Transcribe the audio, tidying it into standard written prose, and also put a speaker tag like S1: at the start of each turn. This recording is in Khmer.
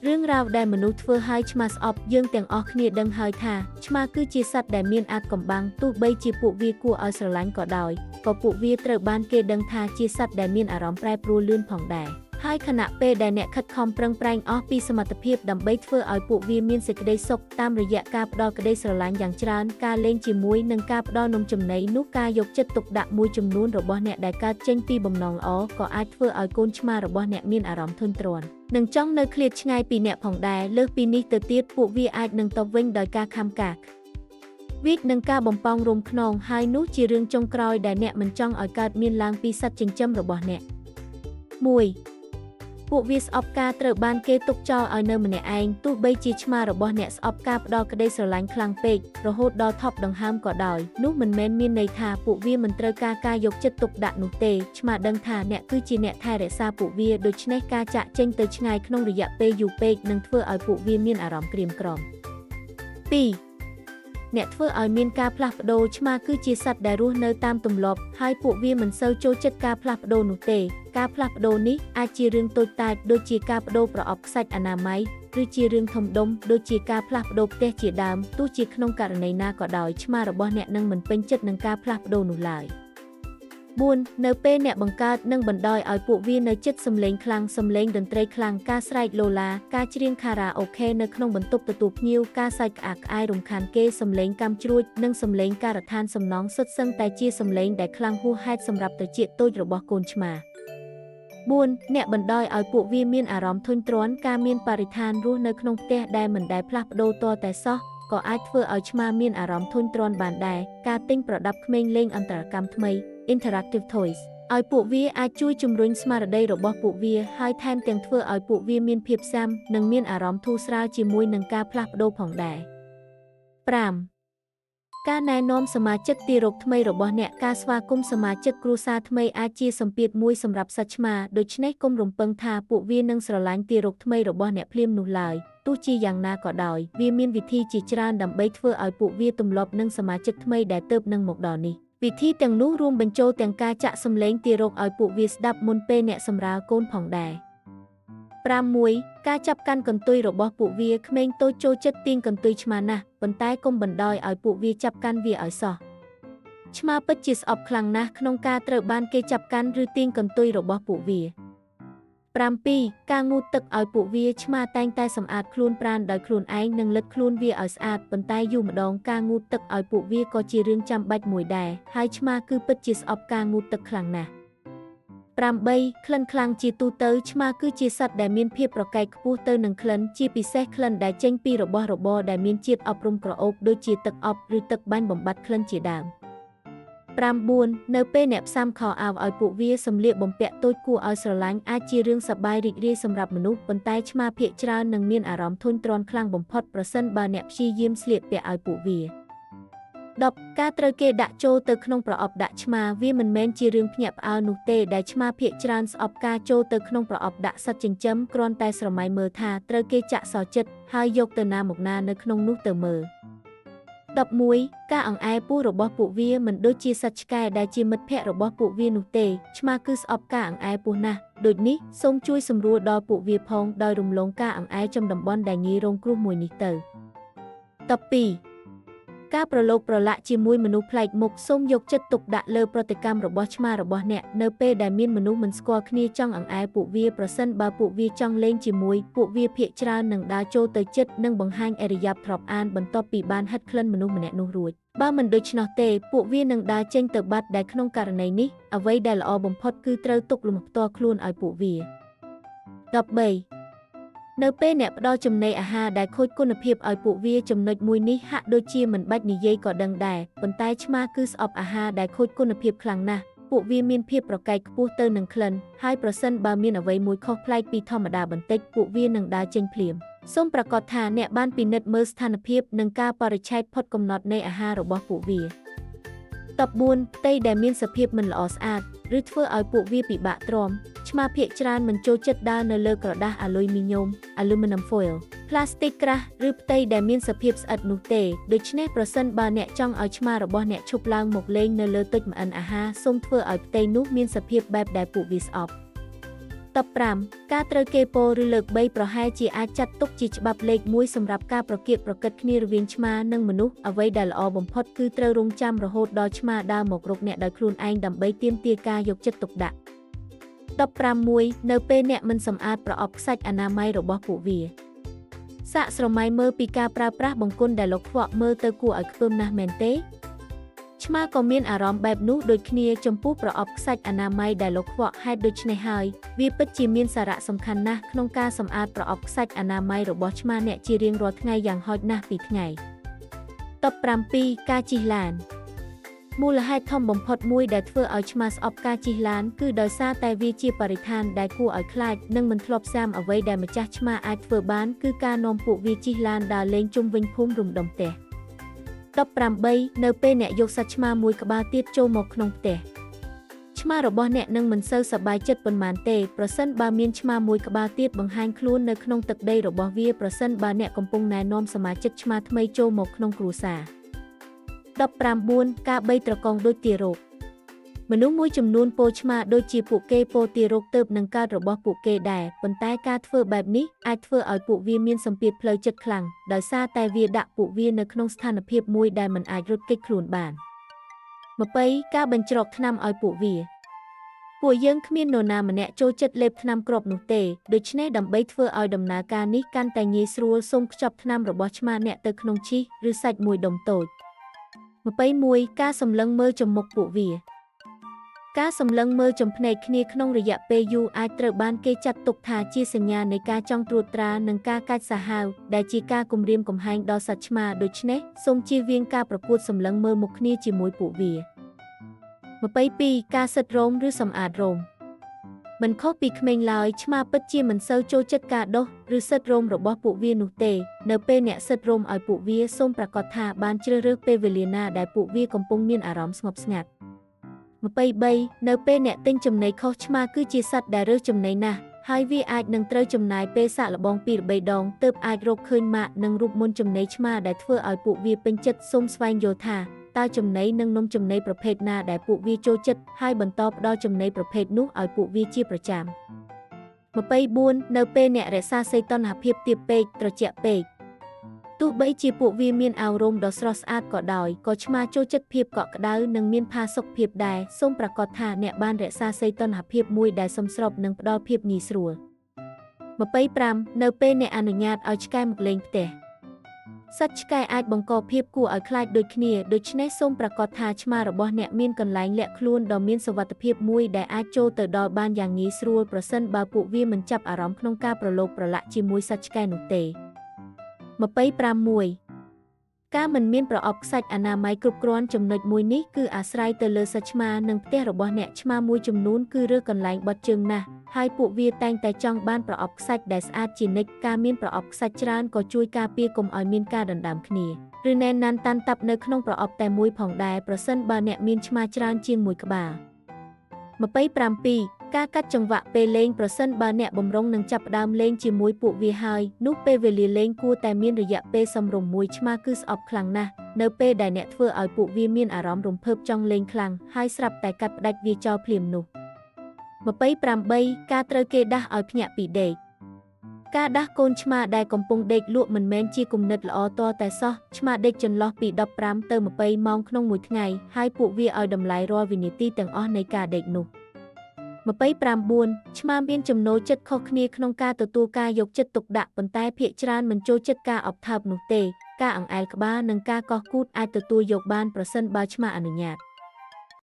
S1: រឿងរ៉ាវដែលមនុស្សធ្វើឲ្យឆ្មាស្អប់យើងទាំងអស់គ្នាដឹងហើយថាឆ្មាគឺជាសត្វដែលមានអាចកំបាំងទោះបីជាពួកវាគួរឲ្យស្រឡាញ់ក៏ដោយក៏ពួកវាត្រូវបានគេដឹងថាជាសត្វដែលមានអារម្មណ៍ប្រែប្រួលលឿនផងដែរហើយខណៈពេលដែលអ្នកខិតខំប្រឹងប្រែងអស់ពីសមត្ថភាពដើម្បីធ្វើឲ្យពួកវាមានសេចក្តីសុខតាមរយៈការផ្ដល់ក្តីស្រឡាញ់យ៉ាងច្រើនការលេងជាមួយនិងការផ្ដល់នំចំណីនោះការយកចិត្តទុកដាក់មួយចំនួនរបស់អ្នកដែលកើតចេញពីបំណងល្អក៏អាចធ្វើឲ្យកូនឆ្មារបស់អ្នកមានអារម្មណ៍ធុញទ្រាន់និងចង់នៅឃ្លាតឆ្ងាយពីអ្នកផងដែរលើសពីនេះទៅទៀតពួកវាអាចនឹងតបវិញដោយការខំកាកវាចនឹងការបំពង់រំខ្នងហើយនោះជារឿងចុងក្រោយដែលអ្នកមិនចង់ឲ្យកើតមានឡើងពីសត្វចិញ្ចឹមរបស់អ្នក 1. ពួកវាស្អប់ការត្រូវបានគេទុកចោលឲ្យនៅម្នាក់ឯងទោះបីជាឆ្មារបស់អ្នកស្អប់ការផ្ដល់ក្តីស្រឡាញ់ខ្លាំងពេករហូតដល់ថប់ដង្ហើមក៏ដោយនោះមិនមែនមានន័យថាពួកវាមិនត្រូវការយកចិត្តទុកដាក់នោះទេឆ្មាដឹងថាអ្នកគឺជាអ្នកថែរក្សាពួកវាដូច្នេះការចាក់ចេញទៅឆ្ងាយក្នុងរយៈពេលយូរពេកនឹងធ្វើឲ្យពួកវាមានអារម្មណ៍ក្រៀមក្រំ 2. អ្នកធ្វើឲ្យមានការផ្លាស់ប្ដូរឆ្មាគឺជាសត្វដែលរស់នៅតាមទម្លាប់ហើយពួកវាមិនសូវចូលចិត្តការផ្លាស់ប្ដូរនោះទេការផ្លាស់ប្ដូរនេះអាចជារឿងតូចតាចដូចជាការប្ដូរប្រអប់ខ្សាច់អនាម័យឬជារឿងធំដុំដូចជាការផ្លាស់ប្ដូរផ្ទះជាដើមទោះជាក្នុងករណីណាក៏ដោយឆ្មារបស់អ្នកនឹងមិនពេញចិត្តនឹងការផ្លាស់ប្ដូរនោះឡើយ 4. នៅពេលអ្នកបង្កើតនិងបណ្ដោយឲ្យពួកវានៅជិតសំឡេងខ្លាំងសំឡេងតន្ត្រីខ្លាំងការស្រែកឡូឡាការច្រៀងខារ៉ាអូខេនៅក្នុងបន្ទប់ទទួលភ្ញៀវការសើចក្អាកក្អាយរំខានគេសំឡេងកាំជ្រួចនិងសំឡេងការដ្ឋានសំណង់សុទ្ធសឹងតែជាសំឡេងដែលខ្លាំងហួសហេតុសម្រាប់ត្រចៀកតូចរបស់កូនឆ្មា 4. អ្នកបណ្ដោយឲ្យពួកវាមានអារម្មណ៍ធុញទ្រាន់ការមានបរិស្ថានរស់នៅក្នុងផ្ទះដែលមិនដែលផ្លាស់ប្ដូរតតែសោះក៏អាចធ្វើឲ្យឆ្មាមានអារម្មណ៍ធុញទ្រាន់បានដែរការទិញប្រដាប់ក្មេងលេងអន្តរកម្មថ្មី Interactive Toys ឲ្យពួកវាអាចជួយជំរុញស្មារតីរបស់ពួកវាហើយថែមទាំងធ្វើឲ្យពួកវាមានភាពស៊ាំនិងមានអារម្មណ៍ធូរស្រាលជាមួយនឹងការផ្លាស់ប្ដូរផងដែរ 5. ការណែនាំសមាជិកទីរកថ្មីរបស់អ្នកការស្វាគមន៍សមាជិកគ្រួសារថ្មីអាចជាសម្ពាធមួយសម្រាប់សត្វឆ្មាដូច្នេះកុំរំពឹងថាពួកវានឹងស្រឡាញ់ទីរកថ្មីរបស់អ្នកភ្លាមនោះឡើយទោះជាយ៉ាងណាក៏ដោយវាមានវិធីជាច្រើនដើម្បីធ្វើឲ្យពួកវាទម្លាប់នឹងសមាជិកថ្មីដែលទើបនឹងមកដល់នេះវិធីទាំងនោះរួមបញ្ចូលទាំងការចាក់សម្លេងទារកឲ្យពួកវាស្ដាប់មុនពេលអ្នកសម្រាលកូនផងដែរ 5. ការចាប់កាន់កន្ទុយរបស់ពួកវាក្មេងតូចចូលចិត្តទាញកន្ទុយឆ្មាណាស់ប៉ុន្តែកុំបណ្ដោយឲ្យពួកវាចាប់កាន់វាឲ្យសោះឆ្មាពិតជាស្អប់ខ្លាំងណាស់ក្នុងការត្រូវបានគេចាប់កាន់ឬទាញកន្ទុយរបស់ពួកវា 7. ការងូតទឹកឲ្យពួកវាឆ្មាតែងតែសម្អាតខ្លួនប្រាណដោយខ្លួនឯងនិងលិតខ្លួនវាឲ្យស្អាតប៉ុន្តែយូរម្ដងការងូតទឹកឲ្យពួកវាក៏ជារឿងចាំបាច់មួយដែរហើយឆ្មាគឺពិតជាស្អប់ការងូតទឹកខ្លាំងណាស់ 8. ក្លិនខ្លាំងជាទូទៅឆ្មាគឺជាសត្វដែលមានភាពប្រកែកខ្ពស់ទៅនឹងក្លិនជាពិសេសក្លិនដែលចេញពីរបស់របរដែលមានជាតិអប់រំក្រអូបដូចជាទឹកអប់ឬទឹកបាញ់បំបាត់ក្លិនជាដើម 9. នៅពេលអ្នកផ្សាំខោអាវឲ្យពួកវាសម្លៀកបំពាក់តូចគួរឲ្យស្រឡាញ់អាចជារឿងសប្បាយរីករាយសម្រាប់មនុស្សប៉ុន្តែឆ្មាភាគច្រើននឹងមានអារម្មណ៍ធុញទ្រាន់ខ្លាំងបំផុតប្រសិនបើអ្នកព្យាយាមស្លៀកពាក់ឲ្យពួកវា 10. ការត្រូវគេដាក់ចូលទៅក្នុងប្រអប់ដាក់ឆ្មាវាមិនមែនជារឿងភ្ញាក់ផ្អើលនោះទេដែលឆ្មាភាគច្រើនស្អប់ការចូលទៅក្នុងប្រអប់ដាក់សត្វចិញ្ចឹមគ្រាន់តែស្រមៃមើលថាត្រូវគេចាក់សោចិត្តហើយយកទៅណាមកណានៅក្នុងនោះទៅមើល 11. ការអង្អែលពោះរបស់ពួកវាមិនដូចជាសត្វឆ្កែដែលជាមិត្តភក្តិរបស់ពួកវានោះទេឆ្មាគឺស្អប់ការអង្អែលពោះណាស់ដូចនេះសូមជួយសម្រួលដល់ពួកវាផងដោយរំលងការអង្អែលចំតំបន់ដែលងាយរងគ្រោះមួយនេះទៅ 12. ការប្រឡូកប្រឡាក់ជាមួយមនុស្សប្លែកមុខសូមយកចិត្តទុកដាក់លើប្រតិកម្មរបស់ឆ្មារបស់អ្នកនៅពេលដែលមានមនុស្សមិនស្គាល់គ្នាចង់អង្អែលពួកវាប្រសិនបើពួកវាចង់លេងជាមួយពួកវាភាគច្រើននឹងដើរចូលទៅជិតនិងបង្ហាញឥរិយាបថទ្រាប់អានបន្ទាប់ពីបានហិតក្លិនមនុស្សម្នាក់នោះរួចបើមិនដូច្នោះទេពួកវានឹងដើរចេញទៅបាត់ដែលក្នុងករណីនេះអ្វីដែលល្អបំផុតគឺត្រូវទុកលំផ្ទាល់ខ្លួនឲ្យពួកវា 13. នៅពេលអ្នកផ្ដល់ចំណីអាហារដែលខូចគុណភាពឲ្យពួកវាចំណុចមួយនេះហាក់ដូចជាមិនបាច់និយាយក៏ដឹងដែរប៉ុន្តែឆ្មាគឺស្អប់អាហារដែលខូចគុណភាពខ្លាំងណាស់ពួកវាមានភាពប្រកែកខ្ពស់ទៅនឹងក្លិនហើយប្រសិនបើមានអ្វីមួយខុសប្លែកពីធម្មតាបន្តិចពួកវានឹងដើរចេញភ្លាមសូមប្រាកដថាអ្នកបានពិនិត្យមើលស្ថានភាពនិងកាលបរិច្ឆេទផុតកំណត់នៃអាហាររបស់ពួកវា 14. ផ្ទៃដែលមានសភាពមិនល្អស្អាតឬធ្វើឲ្យពួកវាពិបាកទ្រាំឆ្មាភាគច្រើនមិនចូលចិត្តដើរនៅលើក្រដាសអាលុយមីញ៉ូម Aluminum foil ផ្លាស្ទិកក្រាស់ឬផ្ទៃដែលមានសភាពស្អិតនោះទេដូច្នេះប្រសិនបើអ្នកចង់ឲ្យឆ្មារបស់អ្នកឈប់ឡើងមកលេងនៅលើតុចម្អិនអាហារសូមធ្វើឲ្យផ្ទៃនោះមានសភាពបែបដែលពួកវាស្អប់ 15 15ការត្រូវគេពោឬលើក3ប្រហែលជាអាចចាត់ទុកជាច្បាប់លេខ1សម្រាប់ការប្រកៀកប្រកិតគ្នារវាងឆ្មានិងមនុស្សអ្វីដែលល្អបំផុតគឺត្រូវរង់ចាំរហូតដល់ឆ្មាដើរមករកអ្នកដោយខ្លួនឯងដើម្បីទាមទារការយកចិត្តទុកដាក់15នៅពេលអ្នកមិនសម្អាតប្រអប់ខ្សាច់អនាម័យរបស់ពួកវាសាកស្រមៃមើលពីការប្រើប្រាស់បង្គន់ដែលលោកខ្វក់មើលទៅគួរឲ្យខ្ពើមណាស់មែនទេឆ្មាក៏មានអារម្មណ៍បែបនោះដូចគ្នាចំពោះប្រអប់ខ្សាច់អនាម័យដែលលោកខ្វក់ហេតុដូច្នេះហើយវាពិតជាមានសារៈសំខាន់ណាស់ក្នុងការសម្អាតប្រអប់ខ្សាច់អនាម័យរបស់ឆ្មាអ្នកជារៀងរាល់ថ្ងៃយ៉ាងហោចណាស់2ថ្ងៃ17ការជិះឡានមូលហេតុធំបំផុតមួយដែលធ្វើឲ្យឆ្មាស្អប់ការជិះឡានគឺដោយសារតែវាជាបរិស្ថានដែលគួរឲ្យខ្លាចនិងមិនធ្លាប់សាមអ្វីដែលម្ចាស់ឆ្មាអាចធ្វើបានគឺការនាំពួកវាជិះឡានដើរលេងជុំវិញភូមិរំដំផ្ទះ18នៅពេលអ្នកយកសត្វឆ្មាមួយក្បាលទៀតចូលមកក្នុងផ្ទះឆ្មារបស់អ្នកនឹងមិនសូវសប្បាយចិត្តប៉ុន្មានទេប្រសិនបើមានឆ្មាមួយក្បាលទៀតបង្ហាញខ្លួននៅក្នុងទឹកដីរបស់វាប្រសិនបើអ្នកកំពុងណែនាំសមាជិកឆ្មាថ្មីចូលមកក្នុងគ្រួសារ19ការបីត្រកងដូចទារកមនុស្សមួយចំនួនពោលឆ្មាដូចជាពួកគេពោលទារកទៅនឹងកើតរបស់ពួកគេដែរប៉ុន្តែការធ្វើបែបនេះអាចធ្វើឲ្យពួកវាមានសម្ពាធផ្លូវចិត្តខ្លាំងដោយសារតែវាដាក់ពួកវានៅក្នុងស្ថានភាពមួយដែលមិនអាចរត់គេចខ្លួនបាន20ការបញ្ច្រកថ្នាំឲ្យពួកយើងគ្មាននរណាម្នាក់ចូលចិត្តលេបថ្នាំគ្រាប់នោះទេដូច្នេះដើម្បីធ្វើឲ្យដំណើរការនេះកាន់តែងាយស្រួលសូមខ្ចប់ថ្នាំរបស់ឆ្មាអ្នកទៅក្នុងឈីសឬសាច់មួយដុំតូច21ការសម្លឹងមើលចំមុខពួកវាការសម្លឹងមើលចំភ្នែកគ្នាក្នុងរយៈពេលយូរអាចត្រូវបានគេចាត់ទុកថាជាសញ្ញានៃការចង់ត្រួតត្រានិងការកាចសាហាវដែលជាការគំរាមកំហែងដល់សត្វឆ្មាដូច្នេះសូមជៀសវាងការប្រកួតសម្លឹងមើលមុខគ្នាជាមួយពួកវា22ការសិតរោមឬសម្អាតរោមមិនខុសពីក្មេងឡើយឆ្មាពិតជាមិនសូវចូលចិត្តការដុសឬសិតរោមរបស់ពួកវានោះទេនៅពេលអ្នកសិតរោមឲ្យពួកវាសូមប្រាកដថាបានជ្រើសរើសពេលវេលាណាដែលពួកវាកំពុងមានអារម្មណ៍ស្ងប់ស្ងាត់23នៅពេលអ្នកទិញចំណីខុសឆ្មាគឺជាសត្វដែលរើសចំណីណាស់ហើយវាអាចនឹងត្រូវចំណាយពេលសាកល្បង2 ឬ3ដងទើបអាចរកឃើញម៉ាកនិងរូបមន្តចំណីឆ្មាដែលធ្វើឲ្យពួកវាពេញចិត្តសូមស្វែងយល់ថាតើចំណីនិងនំចំណីប្រភេទណាដែលពួកវាចូលចិត្តហើយបន្តផ្ដល់ចំណីប្រភេទនោះឲ្យពួកវាជាប្រចាំ24នៅពេលអ្នករក្សាសីតុណ្ហភាពទាបពេកត្រជាក់ពេកទោះបីជាពួកវាមានអាវរោមដ៏ស្រស់ស្អាតក៏ដោយក៏ឆ្មាចូលចិត្តភាពកក់ក្ដៅនិងមានផាសុកភាពដែរសូមប្រាកដថាអ្នកបានរក្សាសីតុណ្ហភាពមួយដែលសមស្របនិងផ្ដល់ភាពងាយស្រួល25នៅពេលអ្នកអនុញ្ញាតឲ្យឆ្កែមកលេងផ្ទះសត្វឆ្កែអាចបង្កភាពគួរឲ្យខ្លាចដូចគ្នាដូច្នេះសូមប្រាកដថាឆ្មារបស់អ្នកមានកន្លែងលាក់ខ្លួនដ៏មានសុវត្ថិភាពមួយដែលអាចចូលទៅដល់បានយ៉ាងងាយស្រួលប្រសិនបើពួកវាមិនចាប់អារម្មណ៍ក្នុងការប្រឡូកប្រឡាក់ជាមួយសត្វឆ្កែនោះទេ26ការមិនមានប្រអប់ខ្សាច់អនាម័យគ្រប់គ្រាន់ចំណុចមួយនេះគឺអាស្រ័យទៅលើសត្វឆ្មានិងផ្ទះរបស់អ្នកឆ្មាមួយចំនួនគឺរើសកន្លែងបត់ជើងណាស់ហើយពួកវាតែងតែចង់បានប្រអប់ខ្សាច់ដែលស្អាតជានិច្ចការមានប្រអប់ខ្សាច់ច្រើនក៏ជួយការពារកុំឲ្យមានការដណ្ដើមគ្នាឬណែនណាន់តាន់តាប់នៅក្នុងប្រអប់តែមួយផងដែរប្រសិនបើអ្នកមានឆ្មាច្រើនជាងមួយក្បាល27ការកាត់ចង្វាក់ពេលលេងប្រសិនបើអ្នកបំរុងនឹងចាប់ផ្ដើមលេងជាមួយពួកវាហើយនោះពេលវេលាលេងគួរតែមានរយៈពេលសមរម្យមួយឆ្មាគឺស្អប់ខ្លាំងណាស់នៅពេលដែលអ្នកធ្វើឲ្យពួកវាមានអារម្មណ៍រំភើបចង់លេងខ្លាំងហើយស្រាប់តែកាត់ផ្ដាច់វាចោលភ្លាមនោះ28ការត្រូវគេដាស់ឲ្យភ្ញាក់ពីដេកការដាស់កូនឆ្មាដែលកំពុងដេកលក់មិនមែនជាគំនិតល្អតតែសោះឆ្មាដេកចន្លោះពី15ទៅ20ម៉ោងក្នុងមួយថ្ងៃហើយពួកវាឲ្យតម្លៃរាល់វិនាទីទាំងអស់នៃការដេកនោះ29ឆ្មាមានចំណូលចិត្តខុសគ្នាក្នុងការទទួលការយកចិត្តទុកដាក់ប៉ុន្តែភាគច្រើនមិនចូលចិត្តការអបថើបនោះទេការអង្អែលក្បាលនិងការកោសគូតអាចទទួលយកបានប្រសិនបើឆ្មាអនុញ្ញាត